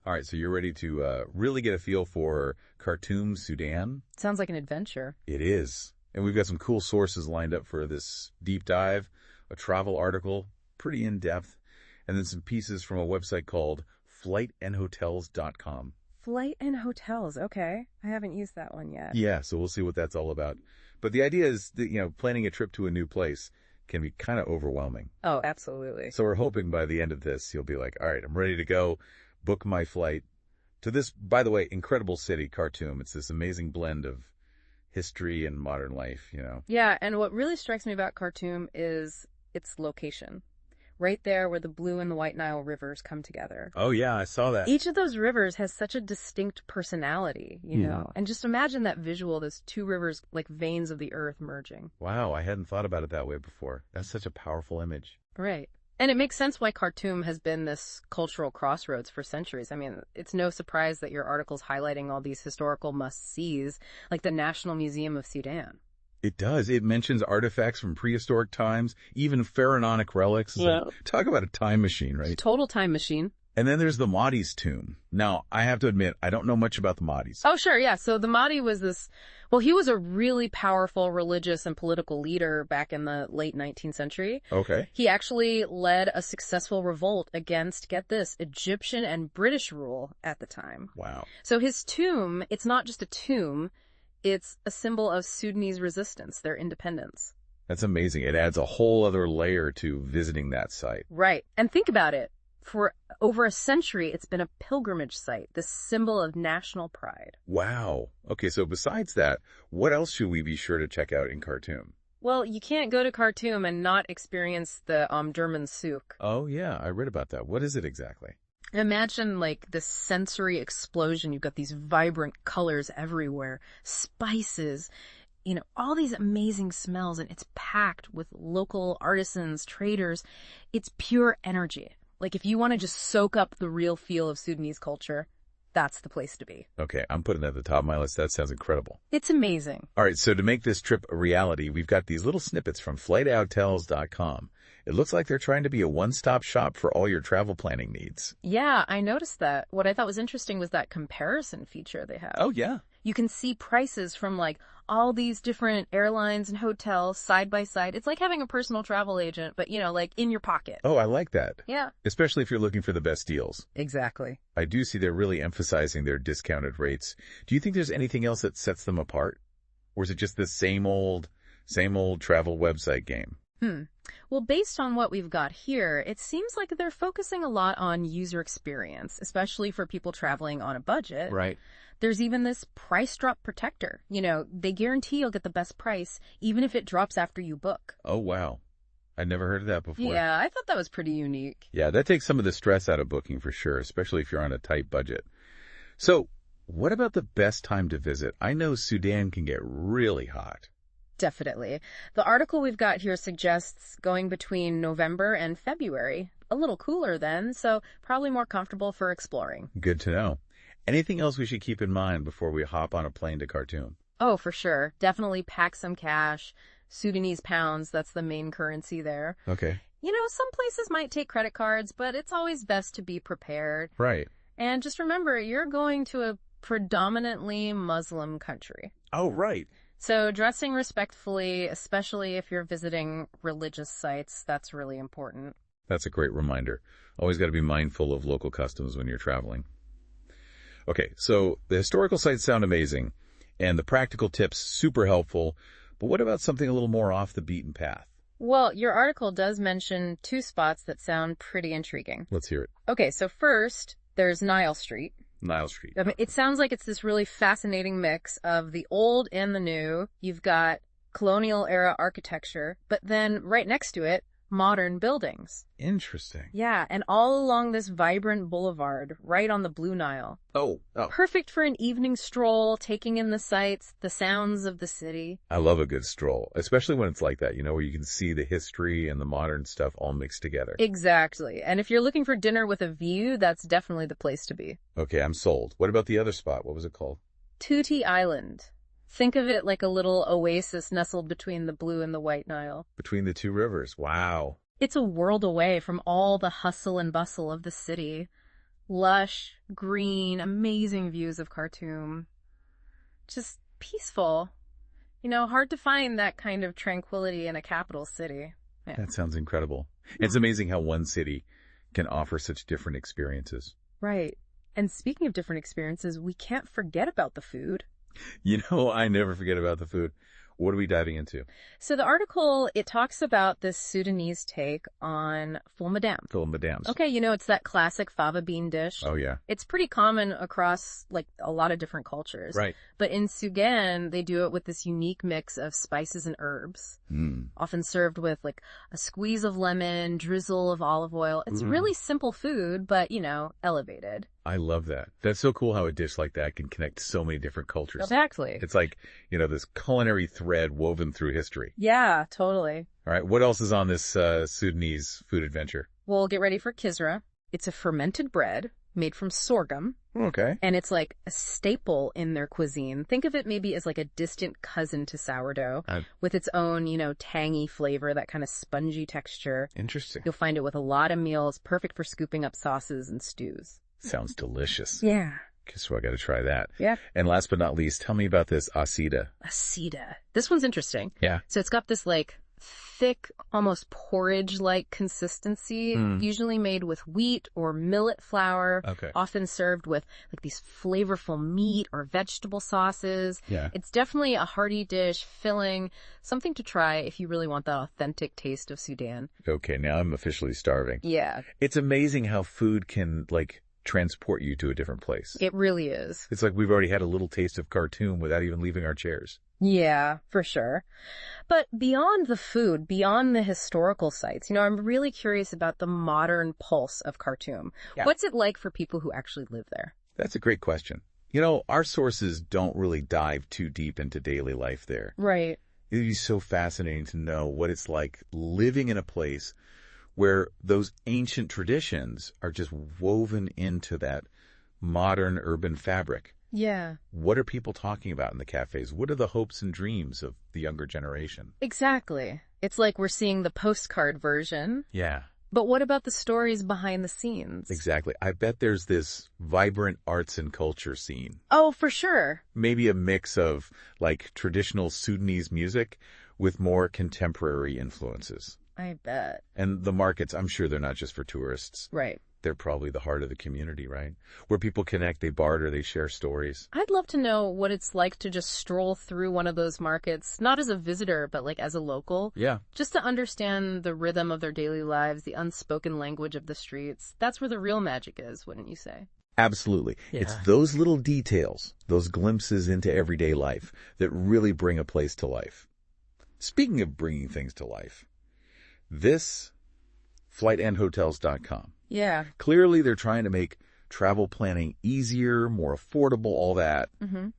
All right, so you're ready to really get a feel for Khartoum, Sudan? Sounds like an adventure. It is. And we've got some cool sources lined up for this deep dive, a travel article, pretty in-depth, and then some pieces from a website called FlightNHotels.com. Flight and Hotels, okay. I haven't used that one yet. Yeah, so we'll see what that's all about. But the idea is that, planning a trip to a new place can be kind of overwhelming. Oh, absolutely. So we're hoping by the end of this, you'll be like, all right, I'm ready to go, book my flight to this, by the way, incredible city, Khartoum. It's this amazing blend of history and modern life, Yeah, and what really strikes me about Khartoum is its location. Right there where the Blue and the White Nile rivers come together. Oh, yeah, I saw that. Each of those rivers has such a distinct personality, And just imagine that visual, those two rivers like veins of the earth merging. Wow, I hadn't thought about it that way before. That's such a powerful image. Right. And it makes sense why Khartoum has been this cultural crossroads for centuries. I mean, it's no surprise that your article's highlighting all these historical must-sees, like the National Museum of Sudan. It does. It mentions artifacts from prehistoric times, even pharaonic relics. Yeah. Talk about a time machine, right? Total time machine. And then there's the Mahdi's tomb. Now, I have to admit, I don't know much about the Mahdi's. Oh, sure, yeah. So the Mahdi was he was a really powerful religious and political leader back in the late 19th century. Okay. He actually led a successful revolt against, get this, Egyptian and British rule at the time. Wow. So his tomb, it's not just a tomb, it's a symbol of Sudanese resistance, their independence. That's amazing. It adds a whole other layer to visiting that site. Right. And think about it. For over a century, it's been a pilgrimage site, this symbol of national pride. Wow. Okay, so besides that, what else should we be sure to check out in Khartoum? Well, you can't go to Khartoum and not experience the Omdurman Souq. Oh, yeah, I read about that. What is it exactly? Imagine like this sensory explosion. You've got these vibrant colors everywhere, spices, all these amazing smells, and it's packed with local artisans, traders. It's pure energy. Like if you want to just soak up the real feel of Sudanese culture, that's the place to be. Okay, I'm putting that at the top of my list. That sounds incredible. It's amazing. All right, so to make this trip a reality, we've got these little snippets from FlightNHotels.com. It looks like they're trying to be a one-stop shop for all your travel planning needs. Yeah, I noticed that. What I thought was interesting was that comparison feature they have. Oh, yeah. You can see prices from like all these different airlines and hotels side by side. It's like having a personal travel agent, but like in your pocket. Oh, I like that. Yeah. Especially if you're looking for the best deals. Exactly. I do see they're really emphasizing their discounted rates. Do you think there's anything else that sets them apart? Or is it just the same old travel website game? Well, based on what we've got here, it seems like they're focusing a lot on user experience, especially for people traveling on a budget. Right. There's even this price drop protector. They guarantee you'll get the best price, even if it drops after you book. Oh, wow. I'd never heard of that before. Yeah, I thought that was pretty unique. Yeah, that takes some of the stress out of booking for sure, especially if you're on a tight budget. So, what about the best time to visit? I know Sudan can get really hot. Definitely. The article we've got here suggests going between November and February. A little cooler then, so probably more comfortable for exploring. Good to know. Anything else we should keep in mind before we hop on a plane to Khartoum? Oh, for sure. Definitely pack some cash. Sudanese pounds, that's the main currency there. Okay. Some places might take credit cards, but it's always best to be prepared. Right. And just remember, you're going to a predominantly Muslim country. Oh, right. So dressing respectfully, especially if you're visiting religious sites, that's really important. That's a great reminder. Always got to be mindful of local customs when you're traveling. Okay, so the historical sites sound amazing, and the practical tips super helpful, but what about something a little more off the beaten path? Well, your article does mention two spots that sound pretty intriguing. Let's hear it. Okay, so first, there's Nile Street. Nile Street. I mean, it sounds like it's this really fascinating mix of the old and the new. You've got colonial era architecture, but then right next to it, modern buildings. Interesting. Yeah, and all along this vibrant boulevard, right on the Blue Nile. Oh. Perfect for an evening stroll, taking in the sights, the sounds of the city. I love a good stroll, especially when it's like that, where you can see the history and the modern stuff all mixed together. Exactly. And if you're looking for dinner with a view, that's definitely the place to be. Okay, I'm sold. What about the other spot? What was it called? Tuti Island. Think of it like a little oasis nestled between the Blue and the White Nile. Between the two rivers. Wow. It's a world away from all the hustle and bustle of the city. Lush, green, amazing views of Khartoum. Just peaceful. Hard to find that kind of tranquility in a capital city. Yeah. That sounds incredible. It's amazing how one city can offer such different experiences. Right. And speaking of different experiences, we can't forget about the food. I never forget about the food. What are we diving into? So the article, it talks about this Sudanese take on ful madam. Ful madams. Okay, it's that classic fava bean dish. Oh, yeah. It's pretty common across, a lot of different cultures. Right. But in Sudan, they do it with this unique mix of spices and herbs. Often served with, a squeeze of lemon, drizzle of olive oil. It's really simple food, but, elevated. I love that. That's so cool how a dish like that can connect so many different cultures. Exactly. It's like, this culinary thread woven through history. Yeah, totally. All right. What else is on this Sudanese food adventure? Well, get ready for kisra. It's a fermented bread made from sorghum. Okay. And it's like a staple in their cuisine. Think of it maybe as like a distant cousin to sourdough with its own, tangy flavor, that kind of spongy texture. Interesting. You'll find it with a lot of meals, perfect for scooping up sauces and stews. Sounds delicious. Yeah. So I got to try that. Yeah. And last but not least, tell me about this asida. Asida. This one's interesting. Yeah. So it's got this thick, almost porridge-like consistency, usually made with wheat or millet flour, often served with these flavorful meat or vegetable sauces. Yeah. It's definitely a hearty dish, filling, something to try if you really want that authentic taste of Sudan. Okay, now I'm officially starving. Yeah. It's amazing how food can, transport you to a different place. It really is. It's like we've already had a little taste of Khartoum without even leaving our chairs. Yeah, for sure. But beyond the food, beyond the historical sites, I'm really curious about the modern pulse of Khartoum. Yeah. What's it like for people who actually live there? That's a great question. Our sources don't really dive too deep into daily life there. Right. It'd be so fascinating to know what it's like living in a place where those ancient traditions are just woven into that modern urban fabric. Yeah. What are people talking about in the cafes? What are the hopes and dreams of the younger generation? Exactly. It's like we're seeing the postcard version. Yeah. But what about the stories behind the scenes? Exactly. I bet there's this vibrant arts and culture scene. Oh, for sure. Maybe a mix of traditional Sudanese music with more contemporary influences. I bet. And the markets, I'm sure they're not just for tourists. Right. They're probably the heart of the community, right? Where people connect, they barter, they share stories. I'd love to know what it's like to just stroll through one of those markets, not as a visitor, but as a local. Yeah. Just to understand the rhythm of their daily lives, the unspoken language of the streets. That's where the real magic is, wouldn't you say? Absolutely. Yeah. It's those little details, those glimpses into everyday life that really bring a place to life. Speaking of bringing things to life, this, FlightNHotels.com. Yeah. Clearly, they're trying to make travel planning easier, more affordable, all that. Mm-hmm.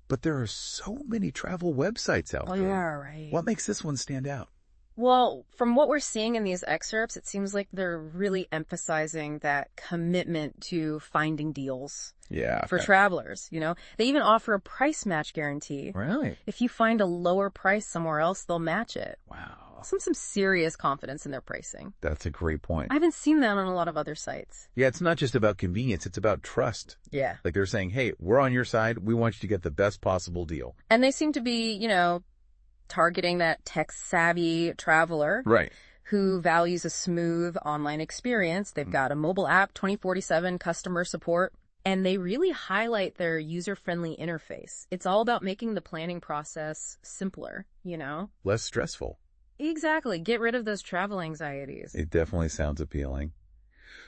But there are so many travel websites out there. Yeah, right. What makes this one stand out? Well, from what we're seeing in these excerpts, it seems like they're really emphasizing that commitment to finding deals. Yeah. For travelers, They even offer a price match guarantee. Really? If you find a lower price somewhere else, they'll match it. Wow. Some serious confidence in their pricing. That's a great point. I haven't seen that on a lot of other sites. Yeah, it's not just about convenience, it's about trust. Yeah. They're saying, hey, we're on your side. We want you to get the best possible deal. And they seem to be, targeting that tech-savvy traveler. Right. Who values a smooth online experience. They've got a mobile app, 24/7 customer support. And they really highlight their user-friendly interface. It's all about making the planning process simpler, Less stressful. Exactly. Get rid of those travel anxieties. It definitely sounds appealing.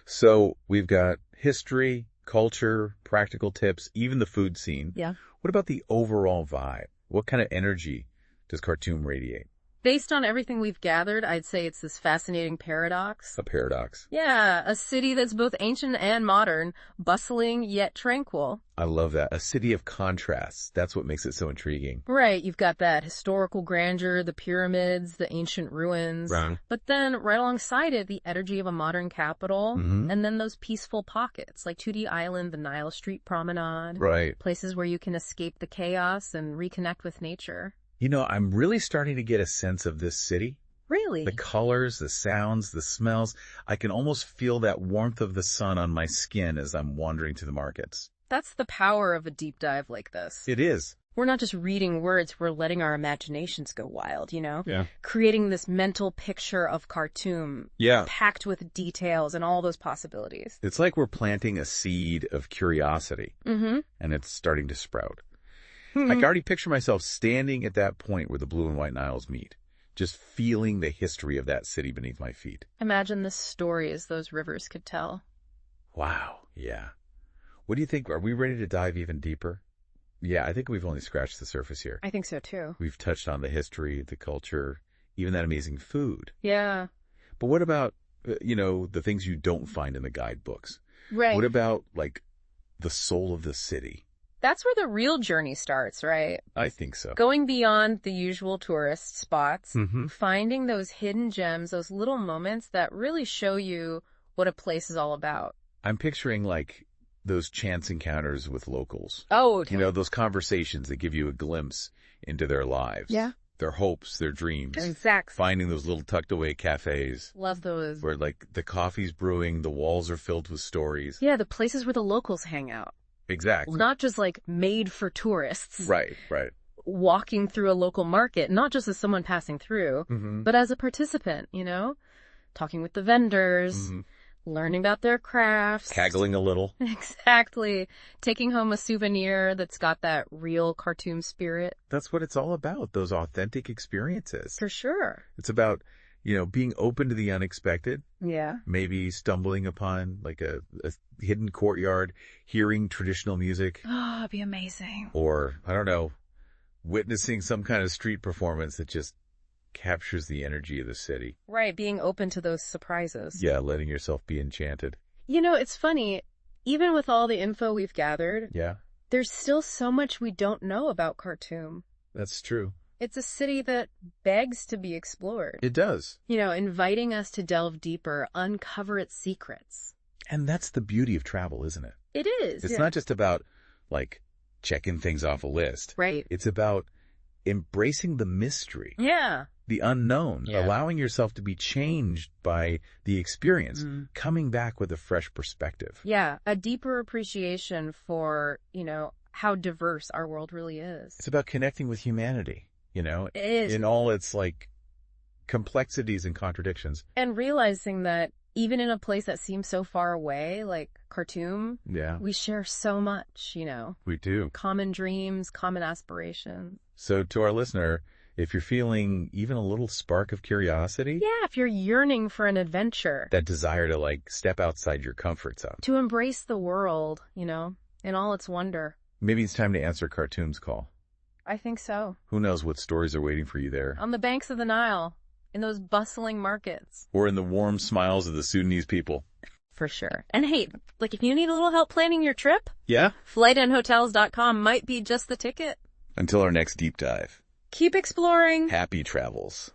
So we've got history, culture, practical tips, even the food scene. Yeah. What about the overall vibe? What kind of energy does Khartoum radiate? Based on everything we've gathered, I'd say it's this fascinating paradox. A paradox. Yeah, a city that's both ancient and modern, bustling yet tranquil. I love that. A city of contrasts. That's what makes it so intriguing. Right, you've got that historical grandeur, the pyramids, the ancient ruins. Right. But then right alongside it, the energy of a modern capital, and then those peaceful pockets like Tuti Island, the Nile Street Promenade. Right. Places where you can escape the chaos and reconnect with nature. I'm really starting to get a sense of this city Really? The colors, the sounds, the smells. I can almost feel that warmth of the sun on my skin as I'm wandering through the markets. That's the power of a deep dive like this. It is. We're not just reading words, we're letting our imaginations go wild, you know? Yeah. Creating this mental picture of Khartoum. Yeah. Packed with details and all those possibilities. It's like we're planting a seed of curiosity. Mm-hmm. And it's starting to sprout. I can already picture myself standing at that point where the Blue and White Niles meet, just feeling the history of that city beneath my feet. Imagine the stories those rivers could tell. Wow. Yeah. What do you think? Are we ready to dive even deeper? Yeah, I think we've only scratched the surface here. I think so too. We've touched on the history, the culture, even that amazing food. Yeah. But what about, the things you don't find in the guidebooks? Right. What about, like, the soul of the city? That's where the real journey starts, right? I think so. Going beyond the usual tourist spots, Mm-hmm. finding those hidden gems, those little moments that really show you what a place is all about. I'm picturing, like, those chance encounters with locals. Oh, Those conversations that give you a glimpse into their lives. Yeah. Their hopes, their dreams. exactly. Finding those little tucked away cafes Love those. where, like, the coffee's brewing, the walls are filled with stories. Yeah, the places where the locals hang out. Exactly. Not just like made for tourists. Right, right. Walking through a local market, not just as someone passing through, Mm-hmm. but as a participant, talking with the vendors, Mm-hmm. learning about their crafts. Haggling a little. Exactly. Taking home a souvenir that's got that real Khartoum spirit. That's what it's all about, those authentic experiences. For sure. It's about, being open to the unexpected, Yeah. maybe stumbling upon like a hidden courtyard, hearing traditional music, Oh, it'd be amazing. or, I don't know, witnessing some kind of street performance that just captures the energy of the city. Right, being open to those surprises. Yeah, letting yourself be enchanted. It's funny, even with all the info we've gathered, Yeah, there's still so much we don't know about Khartoum. that's true. It's a city that begs to be explored. It does. Inviting us to delve deeper, uncover its secrets. And that's the beauty of travel, isn't it? It is. It's yeah. not just about, like, checking things off a list. Right. It's about embracing the mystery, Yeah. the unknown, Yeah. allowing yourself to be changed by the experience, Mm. coming back with a fresh perspective. Yeah. A deeper appreciation for, how diverse our world really is. It's about connecting with humanity, It is. in all its, like, complexities and contradictions. And realizing that even in a place that seems so far away, like Khartoum, Yeah, we share so much, we do. common dreams, common aspirations. So to our listener, if you're feeling even a little spark of curiosity, Yeah, if you're yearning for an adventure, that desire to, like, step outside your comfort zone, to embrace the world, in all its wonder. maybe it's time to answer Khartoum's call. I think so. Who knows what stories are waiting for you there? On the banks of the Nile, in those bustling markets. Or in the warm smiles of the Sudanese people. For sure. And hey, if you need a little help planning your trip, Yeah? FlightNHotels.com might be just the ticket. Until our next deep dive. Keep exploring. Happy travels.